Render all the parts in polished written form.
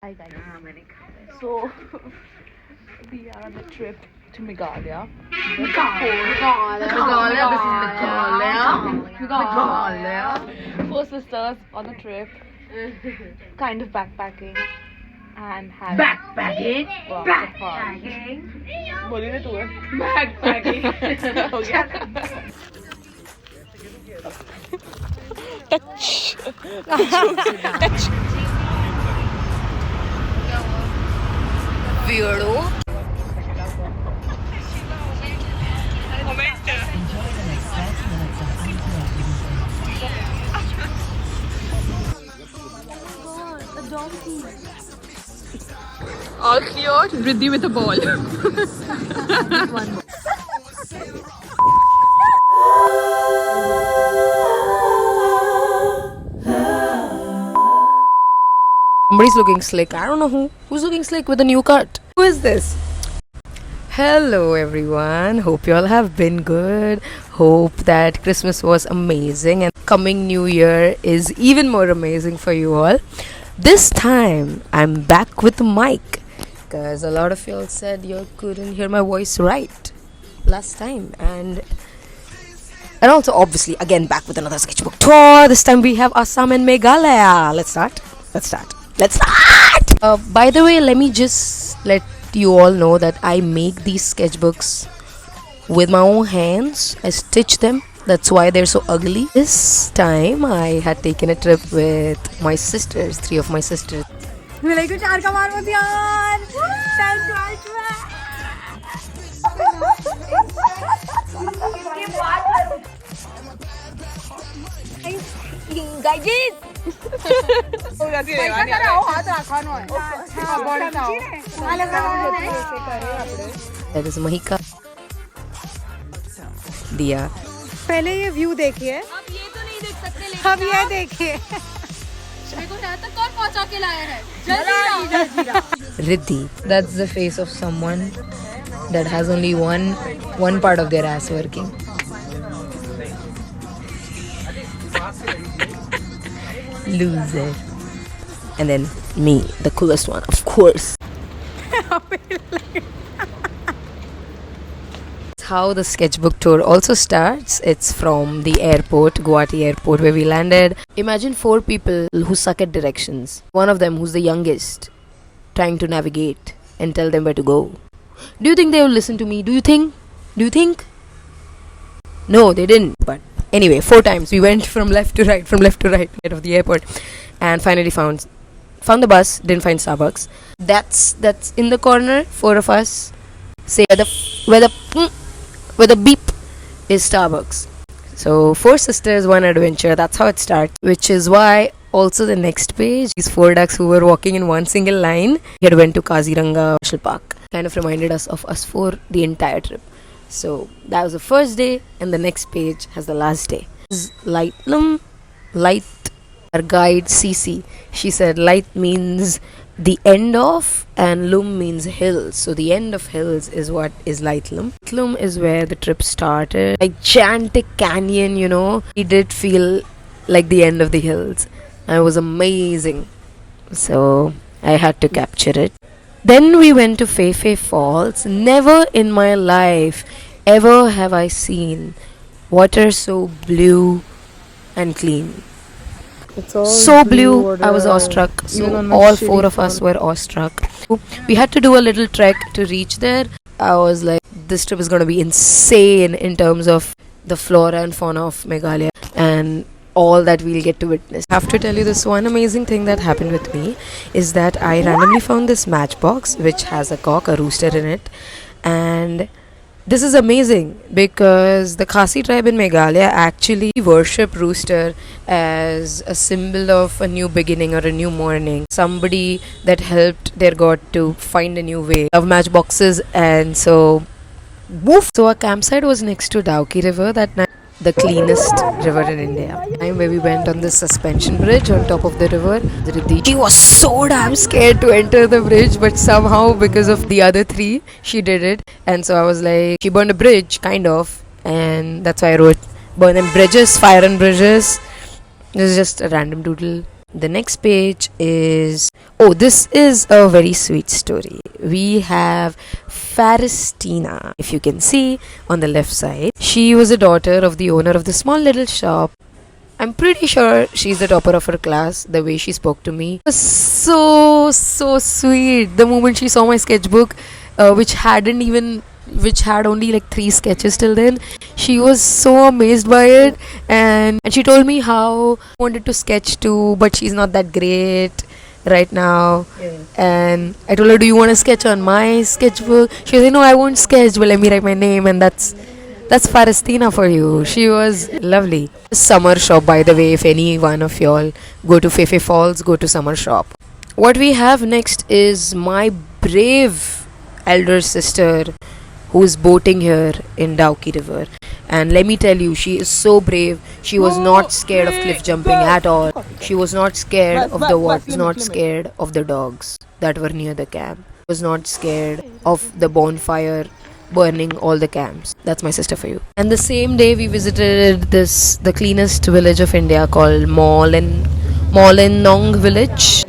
Hi guys. So we are on a trip to Meghalaya. Meghalaya. Four sisters on a trip, kind of backpacking and having Backpacking. lots of fun. बोली ना तू है? Backpacking. हो गया. Touch. Touch. Weirdo. All cleared. Riddhi with a ball. Somebody's looking slick. I don't know who. Who's looking slick with a new cut? Who is this? Hello everyone. Hope you all have been good. Hope that Christmas was amazing and coming New Year is even more amazing for you all. This time I'm back with the mic because a lot of y'all said you couldn't hear my voice right last time, and also obviously again back with another sketchbook tour. This time we have Assam and Meghalaya. Let's start. By the way, let me just let you all know that I make these sketchbooks with my own hands. I stitch them. That's why they're so ugly. This time I had taken a trip with my sisters, 3 of my sisters. That is Mahika, Diya. पहले ये view देखिए, अब ये तो नहीं देख सकते, लेकिन अब ये देखिए मेरे को यहाँ तक कौन पहुँचा के लाया है? जल्जीरा. Riddhi. That's the face of someone that has only one part of their ass working. Loser. And then me, the coolest one, of course. How the sketchbook tour also starts. It's from the airport, Guwahati airport, where we landed. Imagine 4 people who suck at directions. One of them, who's the youngest, trying to navigate and tell them where to go. Do you think they will listen to me? Do you think? No, they didn't. But anyway, 4 times we went from left to right of the airport, and finally found the bus. Didn't find Starbucks. That's in the corner. 4 of us say where the beep is Starbucks. So 4 sisters, 1 adventure. That's how it starts. Which is why also the next page, these 4 ducks who were walking in one single line, had went to Kaziranga National Park. Kind of reminded us of us 4 the entire trip. So that was the first day, and the next page has the last day. This is Laitlum. Our guide Cece, she said light means the end of, and lum means hills. So the end of hills is what is Laitlum. Laitlum is where the trip started. Gigantic canyon, It did feel like the end of the hills. And it was amazing. So I had to capture it. Then we went to Fei Falls. Never in my life ever have I seen water so blue and clean. So blue, water. I was awestruck. So all 4 of us were awestruck. We had to do a little trek to reach there. I was like, this trip is going to be insane in terms of the flora and fauna of Meghalaya and all that we'll get to witness. I have to tell you this one amazing thing that happened with me is that I randomly found this matchbox which has a cock, a rooster in it, and this is amazing because the Khasi tribe in Meghalaya actually worship rooster as a symbol of a new beginning or a new morning. Somebody that helped their god to find a new way. Love matchboxes, and so woof. So our campsite was next to Dauki River that night. The cleanest river in India. Time where we went on this suspension bridge on top of the river. She was so damn scared to enter the bridge, but somehow because of the other 3, she did it. And so I was like, she burned a bridge, kind of, and that's why I wrote burn and bridges, fire and bridges. This is just a random doodle. The next page is, oh, this is a very sweet story. We have Faristina, if you can see on the left side. She was a daughter of the owner of the small little shop. I'm pretty sure she's the topper of her class. The way she spoke to me was so sweet. The moment she saw my sketchbook, which had only like 3 sketches till then, she was so amazed by it, and she told me how she wanted to sketch too, but she's not that great right now. And I told her, do you want to sketch on my sketchbook? She was like, no, I won't sketch, but let me write my name. And that's Faristina for you. She was lovely. Summer shop, by the way, if any one of y'all go to Fefe Falls, go to summer shop. What we have next is my brave elder sister who is boating here in Dauki River. And let me tell you, she is so brave. She was not scared of cliff jumping at all. She was not scared of the water. She was not scared of the dogs that were near the camp. She was not scared of the bonfire burning all the camps. That's my sister for you. And the same day we visited the cleanest village of India called Molenong village,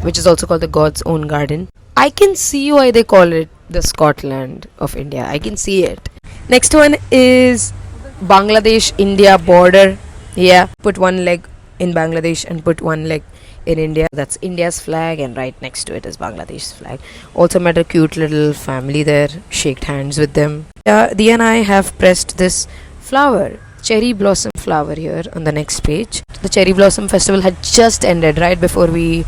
which is also called the God's own garden. I can see why they call it the Scotland of India. I can see it. Next one is Bangladesh-India border. Yeah, put one leg in Bangladesh and put one leg in India. That's India's flag, and right next to it is Bangladesh's flag. Also met a cute little family there. Shaked hands with them. Dia and I have pressed this flower, cherry blossom flower, here on the next page. The cherry blossom festival had just ended right before we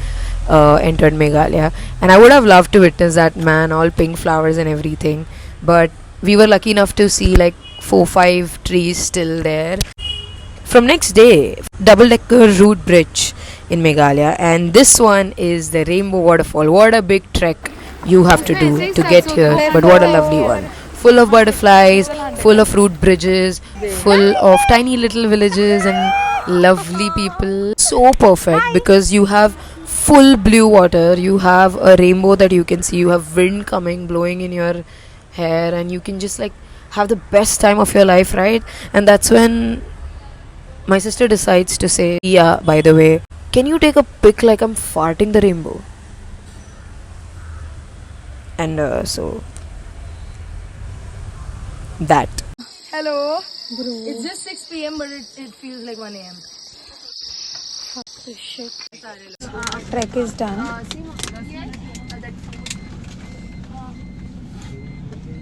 entered Meghalaya, and I would have loved to witness that, man, all pink flowers and everything, but we were lucky enough to see like 4-5 trees still there. From next day, double-decker route bridge in Meghalaya, and this one is the Rainbow Waterfall. What a big trek you have to do to get here, but what a lovely one. Full of butterflies, full of root bridges, full of tiny little villages and lovely people. So perfect because you have full blue water, you have a rainbow that you can see, you have wind coming, blowing in your hair, and you can just like have the best time of your life, right? And that's when my sister decides to say, yeah, by the way, can you take a pic like I'm farting the rainbow? And so that. Hello. It's just 6 p.m. but it feels like 1 a.m. Shit. Trek is done.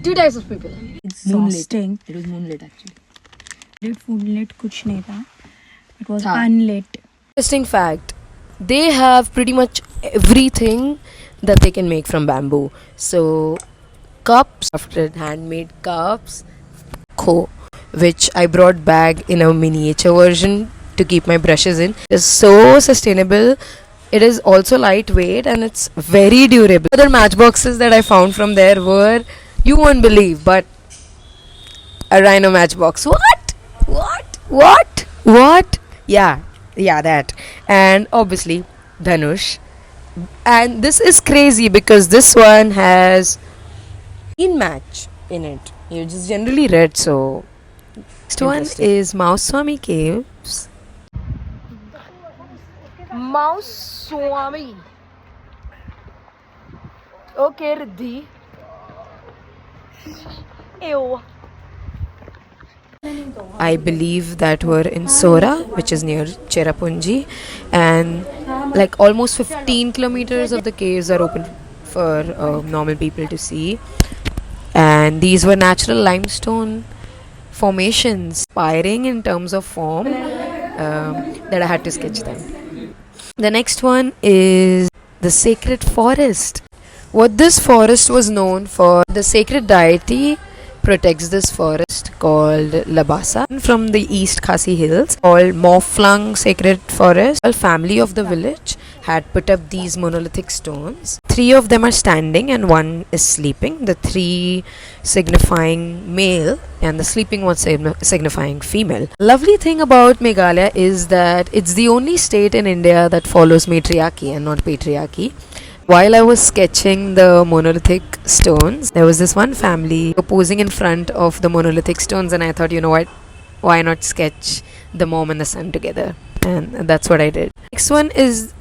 2 types of people. Exhausting. It was moonlit actually. Moonlit कुछ नहीं था. It was unlit. Interesting fact, they have pretty much everything that they can make from bamboo. So cups, handmade cups, which I brought back in a miniature version to keep my brushes in. It's so sustainable. It is also lightweight and it's very durable. Other matchboxes that I found from there were, you won't believe, but a rhino matchbox. What? Yeah, that. And obviously Dhanush. And this is crazy because this one has green match in it. You just generally red, so. Next one is Mouse Swami Caves. Mouse Swami. Okay, Riddhi. Ew. I believe that were in Sora, which is near Cherrapunji, and like almost 15 kilometers of the caves are open for normal people to see. And these were natural limestone formations, inspiring in terms of form, that I had to sketch them. The next one is the sacred forest. What this forest was known for, the sacred deity protects this forest called Labasa from the East Khasi Hills, called Moflung Sacred Forest. A family of the village had put up these monolithic stones. 3 of them are standing and 1 is sleeping, the 3 signifying male and the sleeping one signifying female. Lovely thing about Meghalaya is that it's the only state in India that follows matriarchy and not patriarchy. While I was sketching the monolithic stones, there was this one family posing in front of the monolithic stones, and I thought, you know what, why not sketch the mom and the son together? and that's what I did. Next one is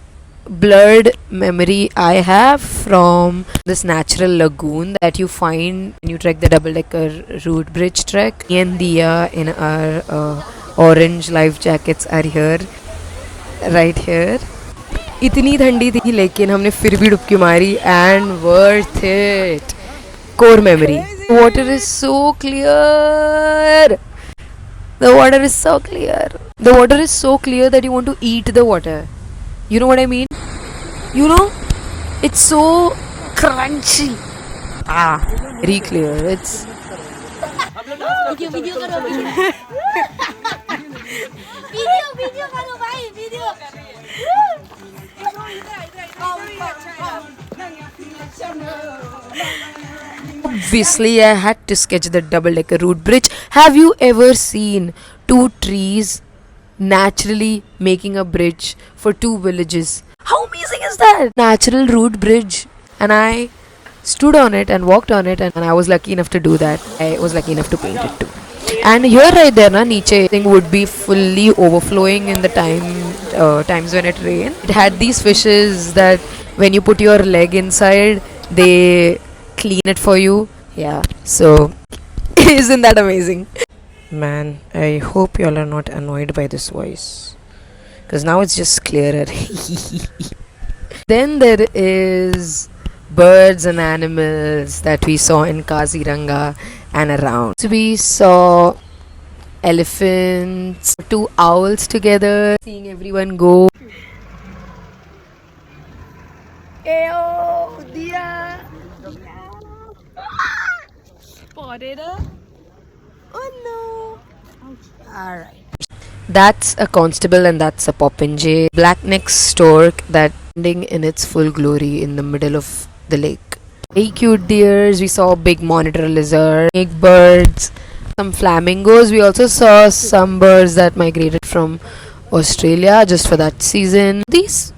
blurred memory I have from this natural lagoon that you find when you trek the double-decker route bridge trek. Me and Dia in our orange life jackets are here, right here. इतनी ठंडी थी लेकिन हमने फिर भी डुबकी मारी and worth it. Core memory. The water is so clear. The water is so clear. The water is so clear that you want to eat the water. You know what I mean? You know, it's so crunchy. Very clear. It's video करो भाई video. Obviously, I had to sketch the double-decker route bridge. Have you ever seen two trees naturally making a bridge for two villages? How amazing is that? Natural route bridge. And I stood on it and walked on it, and I was lucky enough to do that. I was lucky enough to paint it too. And here right there, niche thing would be fully overflowing in the times when it rained. It had these fishes that when you put your leg inside, they clean it for you. Yeah, so isn't that amazing? Man, I hope y'all are not annoyed by this voice, because now it's just clearer. Then there is birds and animals that we saw in Kaziranga and around. So we saw elephants, two owls together, seeing everyone go. Eyo, Dia. Spotted her. Oh no. Alright. That's a constable and that's a popinjay. Black-necked stork that standing in its full glory in the middle of the lake. Very cute deers. We saw a big monitor lizard, big birds, some flamingos. We also saw some birds that migrated from Australia just for that season. These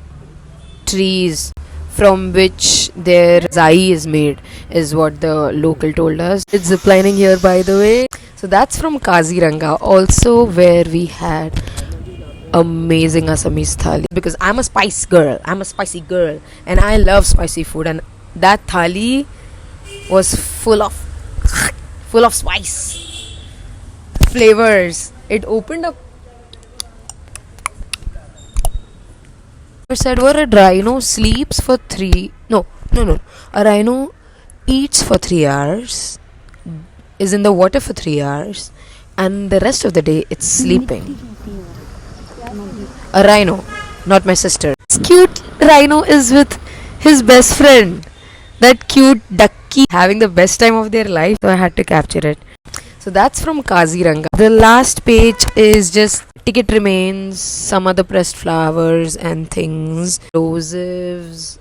trees from which their zai is made is what the local told us. It's ziplining here, by the way. So that's from Kaziranga, also where we had amazing Assamese thali, because I'm a spicy girl and I love spicy food, and that thali was full of spice flavors. It opened up. Said where a rhino sleeps for a rhino eats for 3 hours, is in the water for 3 hours, and the rest of the day it's sleeping. A rhino, not my sister. This cute rhino is with his best friend, that cute ducky, having the best time of their life, so I had to capture it. So that's from Kaziranga. The last page is just ticket remains, some other pressed flowers and things, explosives,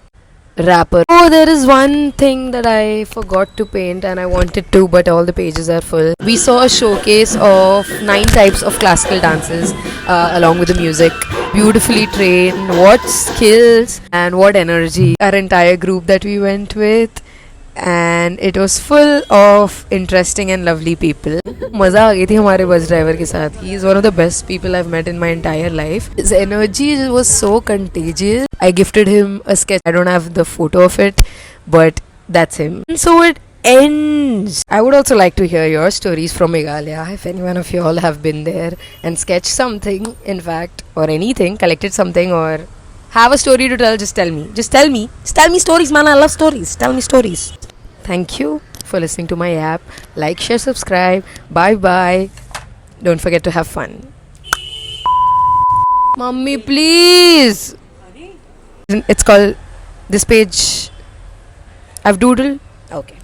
wrapper. Oh, there is one thing that I forgot to paint and I wanted to, but all the pages are full. We saw a showcase of 9 types of classical dances along with the music. Beautifully trained. What skills and what energy. Our entire group that we went with. And it was full of interesting and lovely people. मजा आ गई थी हमारे bus driver के साथ. He is one of the best people I've met in my entire life. His energy was so contagious. I gifted him a sketch. I don't have the photo of it, but that's him. And so it ends. I would also like to hear your stories from Meghalaya. If any one of you all have been there and sketched something, in fact, or anything, collected something, or have a story to tell, just tell me. Just tell me. Just tell me stories, man. I love stories. Tell me stories. Thank you for listening to my app. Like, share, subscribe. Bye-bye. Don't forget to have fun. Mummy, please. It's called this page. I've doodled. Okay.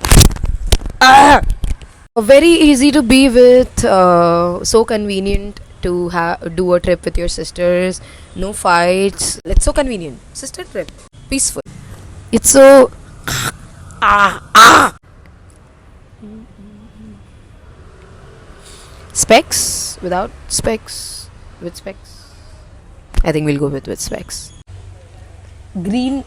Very easy to be with. So convenient to do a trip with your sisters. No fights. It's so convenient. Sister trip. Peaceful. It's so specs, without specs, with specs. I think we'll go with specs. Green